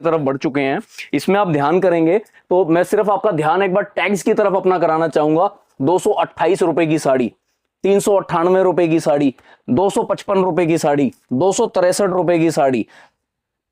तरफ बढ़ चुके हैं। इसमें आप ध्यान करेंगे तो मैं सिर्फ आपका ध्यान एक बार टैग्स की तरफ अपना कराना चाहूंगा। 228 रुपए की साड़ी, 398 रुपए की साड़ी, 255 रुपए की साड़ी, 263 रुपए की साड़ी,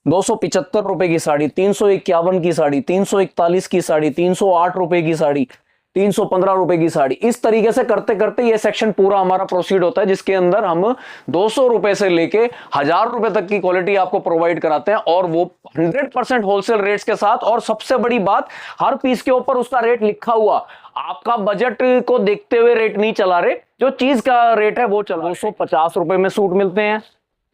275 रुपए की साड़ी, 351 की साड़ी, 341 की साड़ी, 308 रुपए की साड़ी, 315 रुपए की साड़ी। इस तरीके से करते करते ये सेक्शन पूरा हमारा प्रोसीड होता है, जिसके अंदर हम 200 रुपए से लेके 1000 रुपए तक की क्वालिटी आपको प्रोवाइड कराते हैं, और वो 100% होलसेल रेट्स के साथ। और सबसे बड़ी बात, हर पीस के ऊपर उसका रेट लिखा हुआ, आपका बजट को देखते हुए रेट नहीं चला रहे, जो चीज का रेट है वो चला। 250 रुपए में सूट मिलते हैं,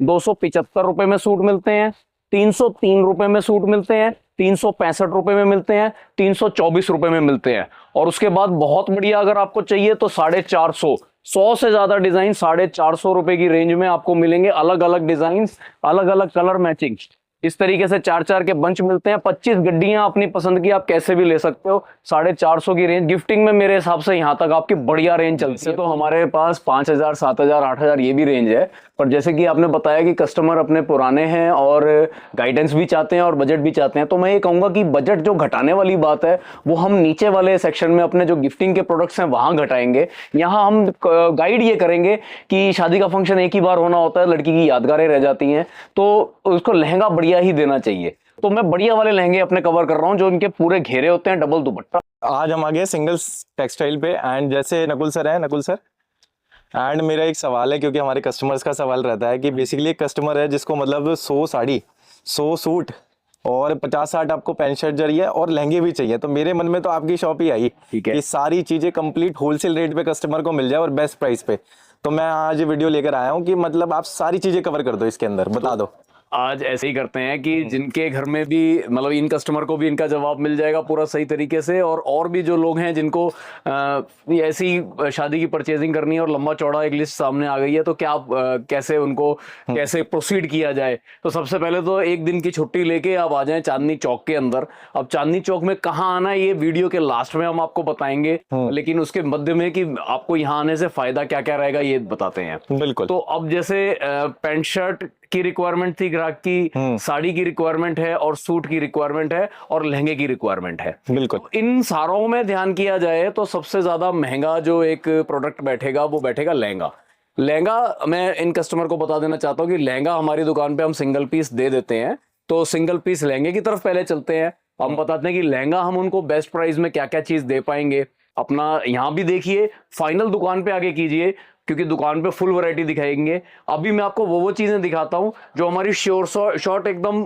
275 रुपए में सूट मिलते हैं, 303 रुपए में सूट मिलते हैं, 365 रुपए में मिलते हैं, 324 रुपए में मिलते हैं। और उसके बाद बहुत बढ़िया अगर आपको चाहिए तो 450, 100 से ज्यादा डिजाइन 450 रुपए की रेंज में आपको मिलेंगे। अलग अलग डिजाइन, अलग अलग कलर मैचिंग, इस तरीके से 4-4 के बंच मिलते हैं। 25 गड्डियां अपनी पसंद की आप कैसे भी ले सकते हो। 450 की रेंज गिफ्टिंग में मेरे हिसाब से यहां तक आपकी बढ़िया रेंज चलती है। तो हमारे पास 5000, 7000, 8000 ये भी रेंज है। पर जैसे कि आपने बताया कि कस्टमर अपने पुराने हैं और गाइडेंस भी चाहते हैं और बजट भी चाहते हैं, तो मैं ये कहूंगा कि बजट जो घटाने वाली बात है वो हम नीचे वाले सेक्शन में अपने जो गिफ्टिंग के प्रोडक्ट्स हैं वहां घटाएंगे। यहाँ हम गाइड ये करेंगे कि शादी का फंक्शन एक ही बार होना होता है, लड़की की यादगारें रह जाती हैं, तो उसको लहंगा बढ़िया ही देना चाहिए। तो मैं बढ़िया वाले लहंगे अपने कवर कर रहा हूँ, जो इनके पूरे घेरे होते हैं, डबल दुपट्टा। आज हम आ गए सिंगल्स टेक्सटाइल पे। एंड जैसे नकुल सर है, नकुल सर, एंड मेरा एक सवाल है, क्योंकि हमारे कस्टमर्स का सवाल रहता है कि बेसिकली एक कस्टमर है जिसको मतलब 100 साड़ी, 100 सूट और 50-60 आपको पैंट शर्ट चाहिए और लहंगे भी चाहिए। तो मेरे मन में तो आपकी शॉप ही आई कि सारी चीजें कंप्लीट होलसेल रेट पे कस्टमर को मिल जाए और बेस्ट प्राइस पे। तो मैं आज वीडियो लेकर आया हूँ कि मतलब आप सारी चीजें कवर कर दो इसके अंदर, बता दो। आज ऐसे ही करते हैं कि जिनके घर में भी मतलब इन कस्टमर को भी इनका जवाब मिल जाएगा पूरा सही तरीके से, और भी जो लोग हैं जिनको ऐसी शादी की परचेजिंग करनी है और लंबा चौड़ा एक लिस्ट सामने आ गई है, तो क्या कैसे उनको कैसे प्रोसीड किया जाए। तो सबसे पहले तो एक दिन की छुट्टी लेके आप आ जाएं चांदनी चौक के अंदर। अब चांदनी चौक में कहाँ आना है ये वीडियो के लास्ट में हम आपको बताएंगे, लेकिन उसके मध्य में कि आपको यहाँ आने से फायदा क्या क्या रहेगा ये बताते हैं। बिल्कुल। तो अब जैसे पैंट शर्ट की रिक्वायरमेंट थी ग्राहक की, साड़ी की रिक्वायरमेंट है, और सूट की रिक्वायरमेंट है, और लहंगे की रिक्वायरमेंट है। बिल्कुल। इन सारों में ध्यान किया जाए तो सबसे ज्यादा महंगा जो एक प्रोडक्ट बैठेगा वो बैठेगा लहंगा। लहंगा मैं इन कस्टमर को बता देना चाहता हूँ कि लहंगा हमारी दुकान पे हम सिंगल पीस दे देते हैं। तो सिंगल पीस लहंगे की तरफ पहले चलते हैं। हम बताते हैं कि लहंगा हम उनको बेस्ट प्राइस में क्या क्या चीज दे पाएंगे। अपना यहाँ भी देखिए, फाइनल दुकान पे आगे कीजिए, क्योंकि दुकान पे फुल वैरायटी दिखाएंगे। अभी मैं आपको वो चीजें दिखाता हूं जो हमारी श्योर शॉर्ट एकदम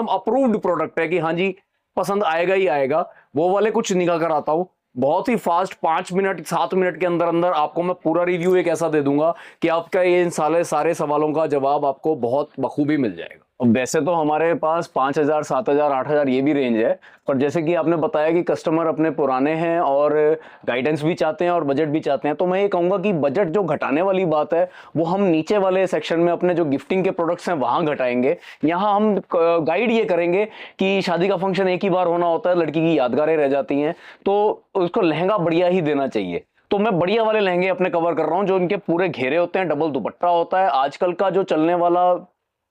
अप्रूव्ड प्रोडक्ट है कि हाँ जी पसंद आएगा ही आएगा। वो वाले कुछ निकाल कर आता हूं बहुत ही फास्ट, 5 मिनट 7 मिनट के अंदर अंदर आपको मैं पूरा रिव्यू एक ऐसा दे दूंगा कि आपका ये इन सारे सवालों का जवाब आपको बहुत बखूबी मिल जाएगा। वैसे तो हमारे पास 5000, 7000, 8000 ये भी रेंज है, पर जैसे कि आपने बताया कि कस्टमर अपने पुराने हैं और गाइडेंस भी चाहते हैं और बजट भी चाहते हैं, तो मैं ये कहूंगा कि बजट जो घटाने वाली बात है वो हम नीचे वाले सेक्शन में अपने जो गिफ्टिंग के प्रोडक्ट्स हैं वहां घटाएंगे। यहाँ हम गाइड ये करेंगे कि शादी का फंक्शन एक ही बार होना होता है, लड़की की यादगारें रह जाती हैं, तो उसको लहंगा बढ़िया ही देना चाहिए। तो मैं बढ़िया वाले लहंगे अपने कवर कर रहा हूँ, जो इनके पूरे घेरे होते हैं, डबल दुपट्टा होता है। आजकल का जो चलने वाला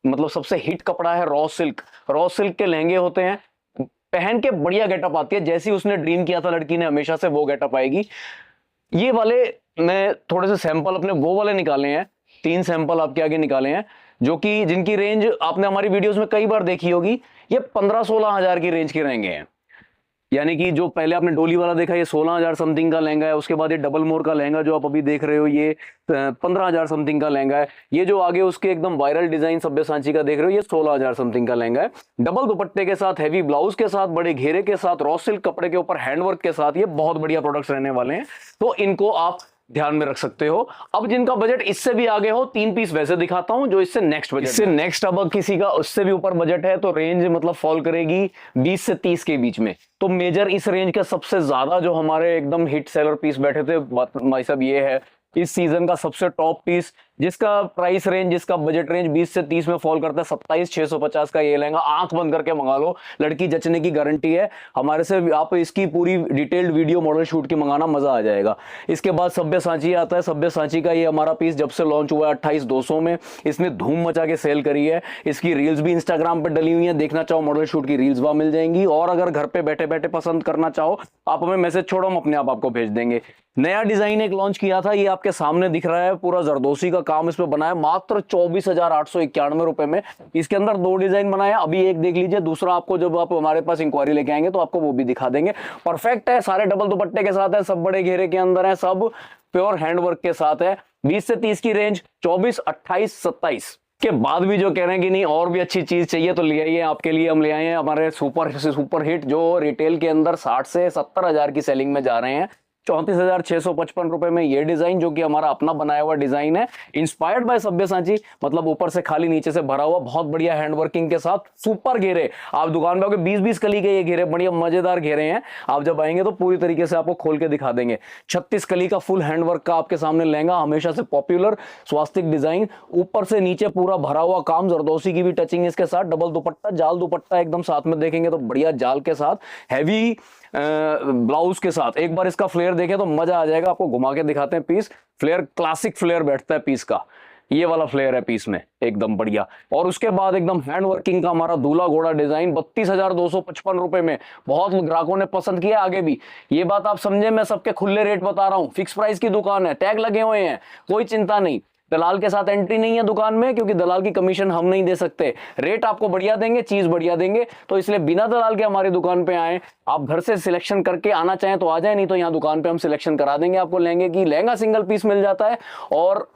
मतलब सबसे हिट कपड़ा है रॉ सिल्क। रॉ सिल्क के लहंगे होते हैं, पहन के बढ़िया गेटअप आती है, जैसी उसने ड्रीम किया था लड़की ने हमेशा से वो गेटअप आएगी। ये वाले मैं थोड़े से सैंपल अपने वो वाले निकाले हैं, 3 सैंपल आपके आगे निकाले हैं, जो कि जिनकी रेंज आपने हमारी वीडियोस में कई बार देखी होगी। ये 15-16 हजार की रेंज के लहंगे हैं। यानी कि जो पहले आपने डोली वाला देखा ये 16,000 समथिंग का लहंगा है। उसके बाद ये डबल मोर का लहंगा जो आप अभी देख रहे हो ये 15,000 समथिंग का लहंगा है। ये जो आगे उसके एकदम वायरल डिजाइन सब्यसाची का देख रहे हो ये 16,000 समथिंग का लहंगा है। डबल दुपट्टे के साथ, हैवी ब्लाउज के साथ, बड़े घेरे के साथ, रॉ सिल्क कपड़े के ऊपर हैंडवर्क के साथ, ये बहुत बढ़िया प्रोडक्ट्स रहने वाले हैं। तो इनको आप ध्यान में रख सकते हो। अब जिनका बजट इससे भी आगे हो, 3 पीस वैसे दिखाता हूं जो इससे नेक्स्ट बजट, इससे नेक्स्ट अब किसी का उससे भी ऊपर बजट है तो रेंज मतलब फॉल करेगी 20 से 30 के बीच में। तो मेजर इस रेंज का सबसे ज्यादा जो हमारे एकदम हिट सेलर पीस बैठे थे भाई साहब, ये है इस सीजन का सबसे टॉप पीस, जिसका प्राइस रेंज, जिसका बजट रेंज 20 से 30 में फॉल करता है, 27,650 का ये लहंगा आंख बंद करके मंगा लो, लड़की जचने की गारंटी है हमारे से। आप इसकी पूरी डिटेल्ड वीडियो मॉडल शूट की मंगाना, मजा आ जाएगा। इसके बाद सब्यसाची आता है। सब्यसाची का ये हमारा पीस जब से लॉन्च हुआ है 28,200 में, इसने धूम मचा के सेल करी है। इसकी रील्स भी इंस्टाग्राम पर डली हुई है, देखना चाहो मॉडल शूट की रील्स वहां मिल जाएंगी। और अगर घर पे बैठे बैठे पसंद करना चाहो, आप हमें मैसेज छोड़ो, हम अपने आप आपको भेज देंगे। नया डिजाइन एक लॉन्च किया था, ये आपके सामने दिख रहा है, पूरा जरदोसी का काम इस पे बना है, मात्र 24,891 रुपए में। इसके अंदर 2 डिजाइन बनाए, अभी एक देख लीजिए, दूसरा आपको जब आप हमारे पास इंक्वायरी लेके आएंगे तो आपको वो भी दिखा देंगे। परफेक्ट है, सारे डबल दुपट्टे के साथ है, सब बड़े घेरे के अंदर है, सब प्योर हैंडवर्क के साथ है। 20 से 30 की रेंज, 24, 28, 27 के बाद भी जो कह रहे हैं कि नहीं और भी अच्छी चीज चाहिए तो ले आइए, आपके लिए हम ले आए हैं हमारे सुपर हिट, जो रिटेल के अंदर 60 से 70 हजार की सेलिंग में जा रहे हैं। 34,655 रुपए में ये डिजाइन, जो कि हमारा अपना बनाया हुआ डिजाइन है, इंस्पायर्ड बाय सब्यसाची, मतलब ऊपर से खाली नीचे से भरा हुआ, बहुत बढ़िया हैंडवर्किंग के साथ, सुपर घेरे। आप दुकान पे आओगे 20-20 कली के ये घेरे, बढ़िया मजेदार घेरे हैं। आप जब आएंगे तो पूरी तरीके से आपको खोल के दिखा देंगे। 36 कली का फुल हैंडवर्क का आपके सामने लहंगा, हमेशा से पॉपुलर स्वास्तिक डिजाइन, ऊपर से नीचे पूरा भरा हुआ काम, जरदोसी की भी टचिंग इसके साथ, डबल दुपट्टा, जाल दुपट्टा एकदम साथ में देखेंगे तो बढ़िया जाल के साथ, हैवी ब्लाउज के साथ। एक बार इसका फ्लेयर देखें तो मजा आ जाएगा, आपको घुमा के दिखाते हैं पीस। फ्लेयर, क्लासिक फ्लेयर बैठता है पीस का, ये वाला फ्लेयर है पीस में, एकदम बढ़िया। और उसके बाद एकदम हैंड वर्किंग का हमारा दूल्हा घोड़ा डिजाइन, 32,255 रुपए में। बहुत ग्राहकों ने पसंद किया, आगे भी ये बात आप समझे, मैं सबके खुले रेट बता रहा हूं, फिक्स प्राइस की दुकान है, टैग लगे हुए हैं, कोई चिंता नहीं। दलाल के साथ एंट्री नहीं है दुकान में, क्योंकि दलाल की कमीशन हम नहीं दे सकते। रेट आपको बढ़िया देंगे, चीज बढ़िया देंगे, तो इसलिए बिना दलाल के हमारी दुकान पे आए। आप घर से सिलेक्शन करके आना चाहें तो आ जाए, नहीं तो यहाँ दुकान पे हम सिलेक्शन करा देंगे आपको लहंगे की। लहंगा सिंगल पीस मिल जाता है, और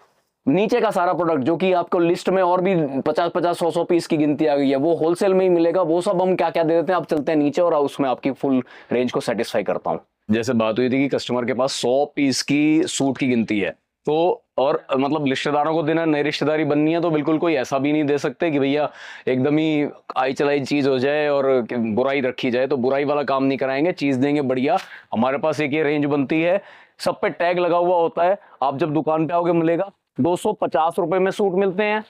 नीचे का सारा प्रोडक्ट जो कि आपको लिस्ट में और भी 50-50, 100-100 पीस की गिनती आ गई है, वो होलसेल में ही मिलेगा। वो सब हम क्या क्या दे देते हैं, आप चलते हैं नीचे और उसमें आपकी फुल रेंज को सेटिस्फाई करता हूँ। जैसे बात हुई थी कि कस्टमर के पास 100 पीस की सूट की गिनती है, तो और मतलब रिश्तेदारों को देना, नई रिश्तेदारी बननी है, तो बिल्कुल कोई ऐसा भी नहीं दे सकते कि भैया एकदम ही आई चलाई चीज हो जाए और बुराई रखी जाए, तो बुराई वाला काम नहीं कराएंगे, चीज देंगे बढ़िया। हमारे पास एक ये रेंज बनती है, सब पे टैग लगा हुआ होता है, आप जब दुकान पे आओगे मिलेगा। 250 रुपए में सूट मिलते हैं,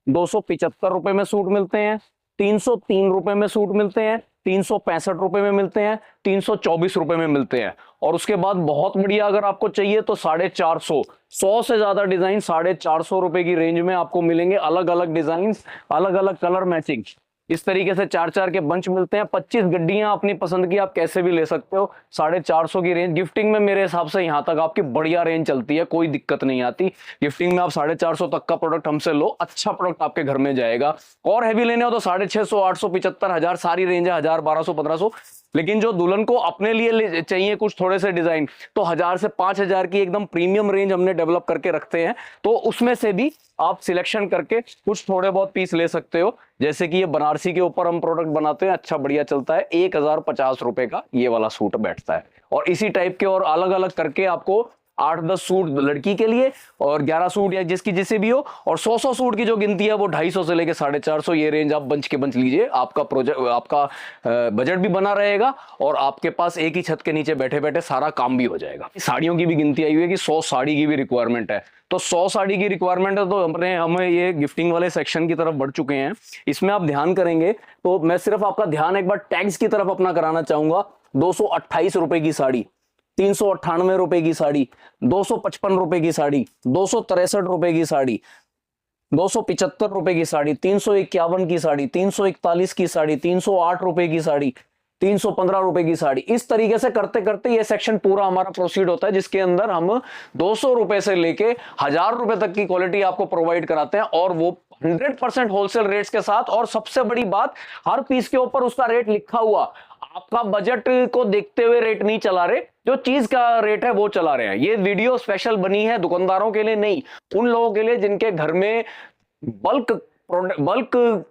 275 रुपए में सूट मिलते हैं, 303 रुपए में सूट मिलते हैं, 365 रुपए में मिलते हैं, 324 रुपए में मिलते हैं। और उसके बाद बहुत बढ़िया अगर आपको चाहिए तो 450, 100 से ज्यादा डिजाइन 450 रुपए की रेंज में आपको मिलेंगे। अलग अलग डिजाइन, अलग अलग कलर मैचिंग, इस तरीके से 4-4 के बंच मिलते हैं। 25 गड्डियां अपनी पसंद की आप कैसे भी ले सकते हो। 450 की रेंज गिफ्टिंग में मेरे हिसाब से यहां तक आपकी बढ़िया रेंज चलती है, कोई दिक्कत नहीं आती। गिफ्टिंग में आप 450 तक का प्रोडक्ट हमसे लो, अच्छा प्रोडक्ट आपके घर में जाएगा। और हैवी लेने हो तो 650, 800, 75,000 सारी रेंज है, 1000, 1200, 1500। लेकिन जो दुल्हन को अपने लिए चाहिए कुछ थोड़े से डिजाइन, तो 1000 से 5000 की एकदम प्रीमियम रेंज हमने डेवलप करके रखते हैं, तो उसमें से भी आप सिलेक्शन करके कुछ थोड़े बहुत पीस ले सकते हो। जैसे कि ये बनारसी के ऊपर हम प्रोडक्ट बनाते हैं, अच्छा बढ़िया चलता है, 1050 रुपए का ये वाला सूट बैठता है। और इसी टाइप के और अलग अलग करके आपको 8-10 सूट लड़की के लिए और 11 सूट या जिसकी जिसे भी हो, और 100-100 सूट की जो गिनती है वो 250 से लेके 450, ये रेंज आप बंच के बंच लीजिए। आपका प्रोजेक्ट, आपका बजट भी बना रहेगा और आपके पास एक ही छत के नीचे बैठे बैठे सारा काम भी हो जाएगा। साड़ियों की भी गिनती आई हुई है कि 100 साड़ी की भी रिक्वायरमेंट है, तो 100 साड़ी की रिक्वायरमेंट है, तो हमें ये गिफ्टिंग वाले सेक्शन की तरफ बढ़ चुके हैं। इसमें आप ध्यान करेंगे तो मैं सिर्फ आपका ध्यान एक बार टैग्स की तरफ अपना कराना चाहूंगा। 228 रुपए की साड़ी, 398 रुपए की साड़ी, 255 रुपए की साड़ी, 263 रुपए की साड़ी, 275 रुपए की साड़ी, 351 की साड़ी, 341 की साड़ी, 308 रुपए की साड़ी, 315 रुपए की साड़ी। इस तरीके से करते करते ये सेक्शन पूरा हमारा प्रोसीड होता है, जिसके अंदर हम 200 रुपए से लेके 1000 रुपए तक की क्वालिटी आपको प्रोवाइड कराते हैं, और वो 100% होलसेल रेट्स के साथ। और सबसे बड़ी बात, हर पीस के ऊपर उसका रेट लिखा हुआ, आपका बजट को देखते हुए रेट नहीं चला रहे, जो चीज का रेट है वो चला रहे हैं। ये वीडियो स्पेशल बनी है दुकानदारों के लिए नहीं, उन लोगों के लिए जिनके घर में बल्क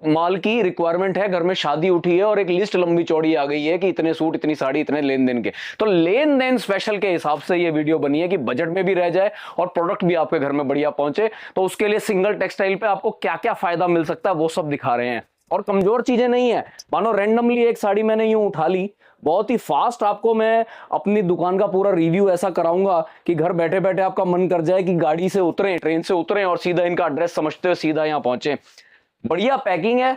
माल की रिक्वायरमेंट है, घर में शादी उठी है और एक लिस्ट लंबी चौड़ी आ गई है कि इतने सूट, इतनी साड़ी, इतने लेन देन के, तो लेन देन स्पेशल के हिसाब से ये वीडियो बनी है कि बजट में भी रह जाए और प्रोडक्ट भी आपके घर में बढ़िया पहुंचे। तो उसके लिए सिंगल टेक्सटाइल पे आपको क्या क्या फायदा मिल सकता है वो सब दिखा रहे हैं। और कमजोर चीजें नहीं है। मानो रैंडमली एक साड़ी मैंने यूं उठा ली, बहुत ही फास्ट आपको मैं अपनी दुकान का पूरा रिव्यू ऐसा कराऊंगा कि घर बैठे बैठे आपका मन कर जाए कि गाड़ी से उतरें, ट्रेन से उतरें और सीधा इनका एड्रेस समझते हुए सीधा यहाँ पहुंचे। बढ़िया पैकिंग है,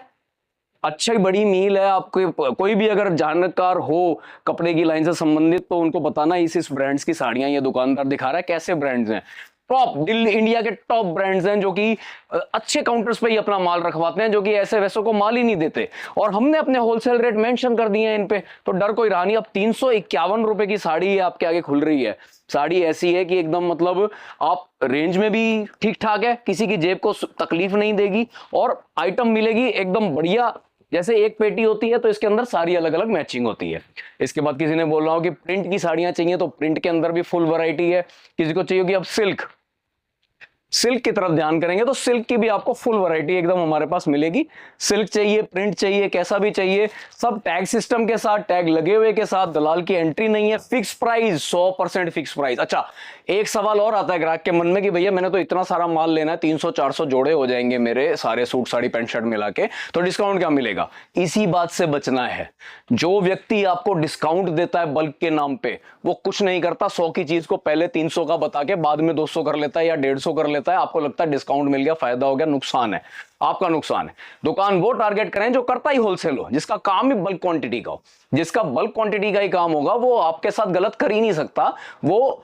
अच्छा बड़ी मील है। आपको कोई भी अगर जानकार हो कपड़े की लाइन से संबंधित तो उनको बताना इस ब्रांड्स की साड़ियां ये दुकानदार दिखा रहा है कैसे ब्रांड्स हैं। टॉप दिल्ली इंडिया के टॉप ब्रांड्स हैं जो कि अच्छे काउंटर्स पे ही अपना माल रखवाते हैं, जो कि ऐसे वैसों को माल ही नहीं देते। और हमने अपने होलसेल रेट मेंशन कर दिए हैं इन पे, तो डर कोई रहा नहीं। अब 351 रुपए की साड़ी आपके आगे खुल रही है। साड़ी ऐसी है कि एकदम मतलब आप रेंज में भी ठीक ठाक है, किसी की जेब को तकलीफ नहीं देगी और आइटम मिलेगी एकदम बढ़िया। जैसे एक पेटी होती है तो इसके अंदर सारी अलग अलग मैचिंग होती है। इसके बाद किसी ने बोला हो कि प्रिंट की साड़ियां चाहिए तो प्रिंट के अंदर भी फुल वैरायटी है। किसी को चाहिए कि अब सिल्क की तरफ ध्यान करेंगे तो सिल्क की भी आपको फुल वैरायटी एकदम हमारे पास मिलेगी। सिल्क चाहिए, प्रिंट चाहिए, कैसा भी चाहिए, सब टैग सिस्टम के साथ, टैग लगे हुए के साथ, दलाल की एंट्री नहीं है, फिक्स प्राइस, 100% फिक्स प्राइस। अच्छा, एक सवाल और आता है ग्राहक के मन में कि भैया मैंने तो इतना सारा माल लेना है, 300-400 जोड़े हो जाएंगे मेरे सारे सूट साड़ी पैंट शर्ट मिला के, तो डिस्काउंट क्या मिलेगा? इसी बात से बचना है। जो व्यक्ति आपको डिस्काउंट देता है बल्क के नाम पे, वो कुछ नहीं करता, 100 की चीज को पहले 300 का बता के बाद में 200 कर लेता है या 150 कर लेता है। आपको लगता है डिस्काउंट मिल गया, फायदा हो गया, नुकसान है, आपका नुकसान है। दुकान वो टारगेट करें जो करता ही होलसेल हो, जिसका काम ही बल्क क्वांटिटी का हो। जिसका बल्क क्वांटिटी का ही काम होगा वो आपके साथ गलत कर ही नहीं सकता। वो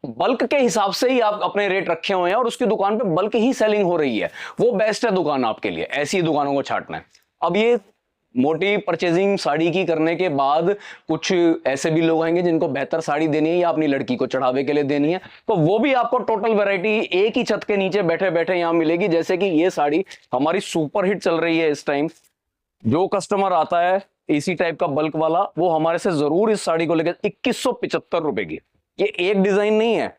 बल्क के हिसाब से ही आप अपने रेट रखे हुए हैं और उसकी दुकान पे बल्क ही सेलिंग हो रही है, वो बेस्ट है दुकान आपके लिए। ऐसी दुकानों को छांटना है। अब ये मोटी परचेजिंग साड़ी की करने के बाद कुछ ऐसे भी लोग आएंगे जिनको बेहतर साड़ी देनी है या अपनी लड़की को चढ़ावे के लिए देनी है, तो वो भी आपको टोटल वैरायटी एक ही छत के नीचे बैठे बैठे यहां मिलेगी। जैसे कि ये साड़ी हमारी सुपर हिट चल रही है इस टाइम। जो कस्टमर आता है इसी टाइप का बल्क वाला, वो हमारे से जरूर इस साड़ी को लेकर 2175 रुपए की। ये एक डिजाइन नहीं है,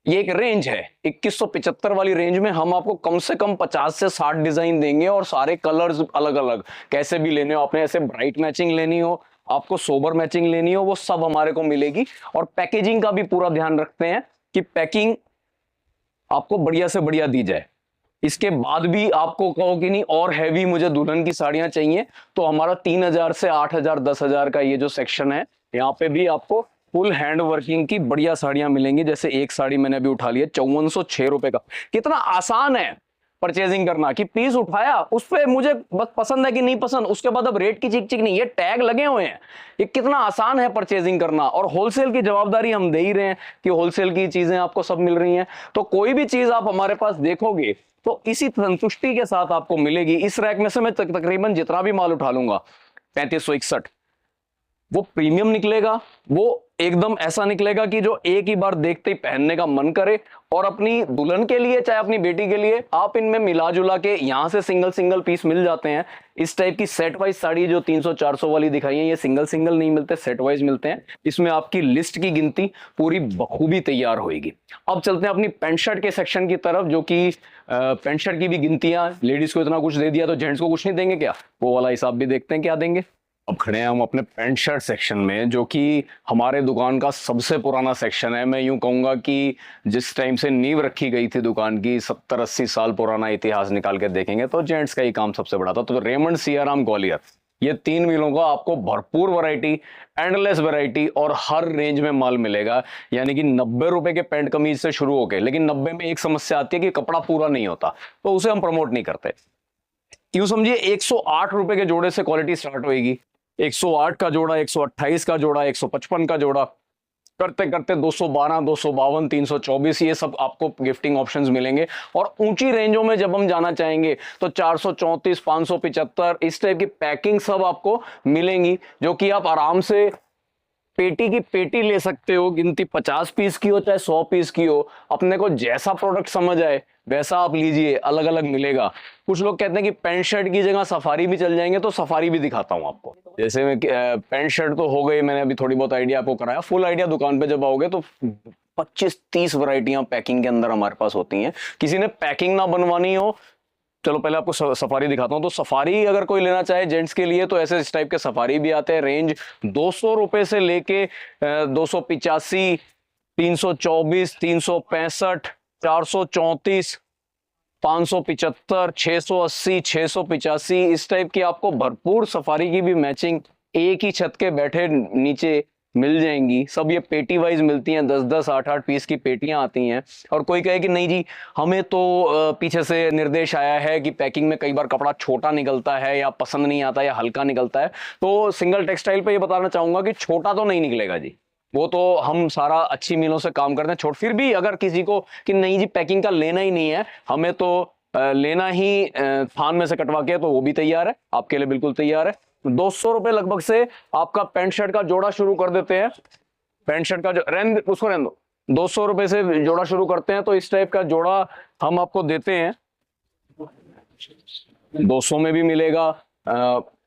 ये एक रेंज है। 2175 वाली रेंज में हम आपको कम से कम 50 से 60 डिजाइन देंगे और सारे कलर्स अलग अलग। कैसे भी लेने हो, आपने ऐसे ब्राइट मैचिंग लेनी हो, आपको सोबर मैचिंग लेनी हो, वो सब हमारे को मिलेगी। और पैकेजिंग का भी पूरा ध्यान रखते हैं कि पैकिंग आपको बढ़िया से बढ़िया दी जाए। इसके बाद भी आपको कहो कि नहीं और हैवी मुझे दुल्हन की साड़ियां चाहिए, तो हमारा 3000 से 8000 10,000 का ये जो सेक्शन है, यहाँ पे भी आपको फुल हैंड वर्किंग की बढ़िया साड़ियां मिलेंगी। जैसे एक साड़ी मैंने अभी उठा ली है 5406 रुपए का। कितना आसान है परचेजिंग करना कि पीस उठाया, उस पर मुझे बस पसंद है कि नहीं पसंद, उसके बाद अब रेट की चिक चिक नहीं, ये टैग लगे हुए हैं। ये कितना आसान है परचेजिंग करना। और होलसेल की जवाबदारी हम दे ही रहे हैं कि होलसेल की चीजें आपको सब मिल रही हैं। तो कोई भी चीज आप हमारे पास देखोगे तो इसी संतुष्टि के साथ आपको मिलेगी। इस रैक में से मैं तकरीबन जितना भी माल उठा लूंगा 3561, वो प्रीमियम निकलेगा। वो एकदम ऐसा निकलेगा कि जो एक ही बार देखते ही पहनने का मन करे। और अपनी दुल्हन के लिए चाहे अपनी बेटी के लिए, आप इनमें मिला जुला के यहां से सिंगल सिंगल पीस मिल जाते हैं। इस टाइप की सेट वाइज साड़ी जो 300-400 वाली दिखाई है, ये सिंगल सिंगल नहीं मिलते, सेट वाइज मिलते हैं। इसमें आपकी लिस्ट की गिनती पूरी बखूबी तैयार होगी। अब चलते हैं अपनी पैंट शर्ट के सेक्शन की तरफ, जो कि पैंट शर्ट की भी गिनतियां, लेडीज को इतना कुछ दे दिया तो जेंट्स को कुछ नहीं देंगे क्या, वो वाला हिसाब भी देखते हैं क्या देंगे। अब खड़े हैं हम अपने पैंट शर्ट सेक्शन में, जो कि हमारे दुकान का सबसे पुराना सेक्शन है। मैं यूं कहूंगा कि जिस टाइम से नींव रखी गई थी दुकान की, 70-80 साल पुराना इतिहास निकाल के देखेंगे तो जेंट्स का ही काम सबसे बड़ा था। तो रेमंड सियाराम ग्वालियर, ये 3 मिलों का आपको भरपूर वैरायटी, एंडलेस वैरायटी और हर रेंज में माल मिलेगा। यानी कि 90 रुपए के पैंट कमीज से शुरू होके, लेकिन 90 में एक समस्या आती है कि कपड़ा पूरा नहीं होता, तो उसे हम प्रमोट नहीं करते। यूं समझिए 108 रुपए के जोड़े से क्वालिटी स्टार्ट होगी। 108 का जोड़ा, 128 का जोड़ा, 155 का जोड़ा, करते करते 212, 252, 324, ये सब आपको गिफ्टिंग ऑप्शंस मिलेंगे। और ऊंची रेंजों में जब हम जाना चाहेंगे तो 434, 575, इस टाइप की पैकिंग सब आपको मिलेंगी, जो कि आप आराम से पेटी की पेटी ले सकते हो। गिनती 50 पीस की हो चाहे 100 पीस की हो, अपने को जैसा प्रोडक्ट समझ आए वैसा आप लीजिए, अलग अलग मिलेगा। कुछ लोग कहते हैं कि पैंट शर्ट की जगह सफारी भी चल जाएंगे, तो सफारी भी दिखाता हूं आपको। जैसे मैं पैंट शर्ट तो हो गई, मैंने अभी थोड़ी बहुत आइडिया आपको कराया। फुल आइडिया दुकान पे जब आओगे तो 25-30 वैरायटियां पैकिंग के अंदर हमारे पास होती हैं। किसी ने पैकिंग ना बनवानी हो, चलो पहले आपको सफारी दिखाता हूं। तो सफारी अगर कोई लेना चाहे जेंट्स के लिए, तो ऐसे इस टाइप के सफारी भी आते हैं। रेंज 200 रुपए से लेके 285, 324, 365, 434, 575, 680, 685 इस टाइप की आपको भरपूर सफारी की भी मैचिंग एक ही छत के बैठे नीचे मिल जाएंगी। सब ये पेटी वाइज मिलती हैं, 10-10, 8-8 पीस की पेटियां आती हैं। और कोई कहे कि नहीं जी हमें तो पीछे से निर्देश आया है कि पैकिंग में कई बार कपड़ा छोटा निकलता है या पसंद नहीं आता या हल्का निकलता है, तो सिंगल टेक्सटाइल पे ये बताना चाहूंगा कि छोटा तो नहीं निकलेगा जी। वो तो हम सारा अच्छी मिलों से काम करते हैं। छोट फिर भी अगर किसी को कि नहीं जी पैकिंग का लेना ही नहीं है, हमें तो लेना ही थान में से कटवा के, तो वो भी तैयार है, आपके लिए बिल्कुल तैयार है। 200 रुपए लगभग से आपका पैंट शर्ट का जोड़ा शुरू कर देते हैं। पैंट शर्ट का जो उसको रहने दो, 200 रुपए से जोड़ा शुरू करते हैं। तो इस टाइप का जोड़ा हम आपको देते हैं, 200 में भी मिलेगा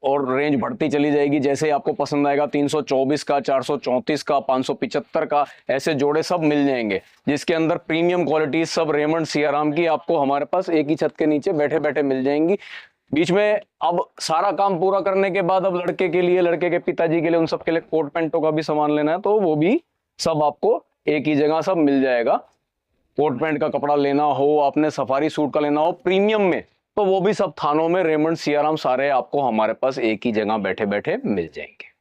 और रेंज बढ़ती चली जाएगी जैसे आपको पसंद आएगा। 324 का, 434 का, 575 का, ऐसे जोड़े सब मिल जाएंगे जिसके अंदर प्रीमियम क्वालिटी सब रेमंड सियाराम की आपको हमारे पास एक ही छत के नीचे बैठे बैठे मिल जाएंगी। बीच में अब सारा काम पूरा करने के बाद अब लड़के के लिए, लड़के के पिताजी के लिए, उन सब के लिए कोट पैंटों का भी सामान लेना है, तो वो भी सब आपको एक ही जगह सब मिल जाएगा। कोट पैंट का कपड़ा लेना हो, आपने सफारी सूट का लेना हो प्रीमियम में, तो वो भी सब थानों में रेमंड सियाराम सारे आपको हमारे पास एक ही जगह बैठे बैठे मिल जाएंगे।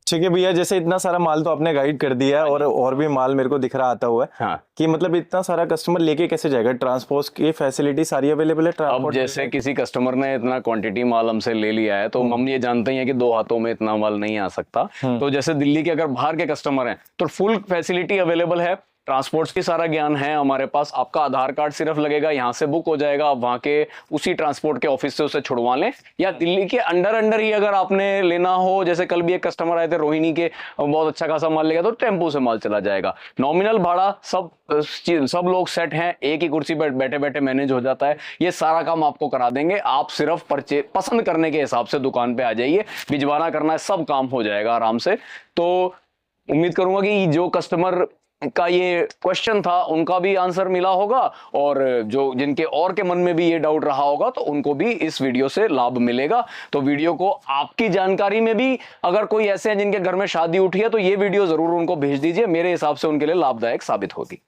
ठीक है भैया, जैसे इतना सारा माल तो आपने गाइड कर दिया है और भी माल मेरे को दिख रहा आता हुआ है। हाँ, कि मतलब इतना सारा कस्टमर लेके कैसे जाएगा? ट्रांसपोर्ट की फैसिलिटी सारी अवेलेबल है? अब ट्रांसपोर्ट जैसे किसी कस्टमर ने इतना क्वांटिटी माल हमसे ले लिया है, तो हम ये जानते हैं कि 2 हाथों में इतना माल नहीं आ सकता। तो जैसे दिल्ली के अगर बाहर के कस्टमर हैं तो फुल फैसिलिटी अवेलेबल है, ट्रांसपोर्ट्स की सारा ज्ञान है हमारे पास। आपका आधार कार्ड सिर्फ लगेगा, यहाँ से बुक हो जाएगा, आप वहाँ के उसी ट्रांसपोर्ट के ऑफिस से उसे छुड़वा लें। या दिल्ली के अंडर ही अगर आपने लेना हो, जैसे कल भी एक कस्टमर आए थे रोहिणी के, बहुत अच्छा खासा माल लेगा, तो टेम्पो से माल चला जाएगा। नॉमिनल भाड़ा सब लोग सेट हैं, एक ही कुर्सी पर बैठे बैठे मैनेज हो जाता है। ये सारा काम आपको करा देंगे, आप सिर्फ पसंद करने के हिसाब से दुकान पे आ जाइए, भिजवाना करना है, सब काम हो जाएगा आराम से। तो उम्मीद करूंगा कि जो कस्टमर का ये क्वेश्चन था उनका भी आंसर मिला होगा, और जो जिनके और के मन में भी ये डाउट रहा होगा तो उनको भी इस वीडियो से लाभ मिलेगा। तो वीडियो को आपकी जानकारी में भी अगर कोई ऐसे हैं जिनके घर में शादी उठी है, तो ये वीडियो जरूर उनको भेज दीजिए, मेरे हिसाब से उनके लिए लाभदायक साबित होगी।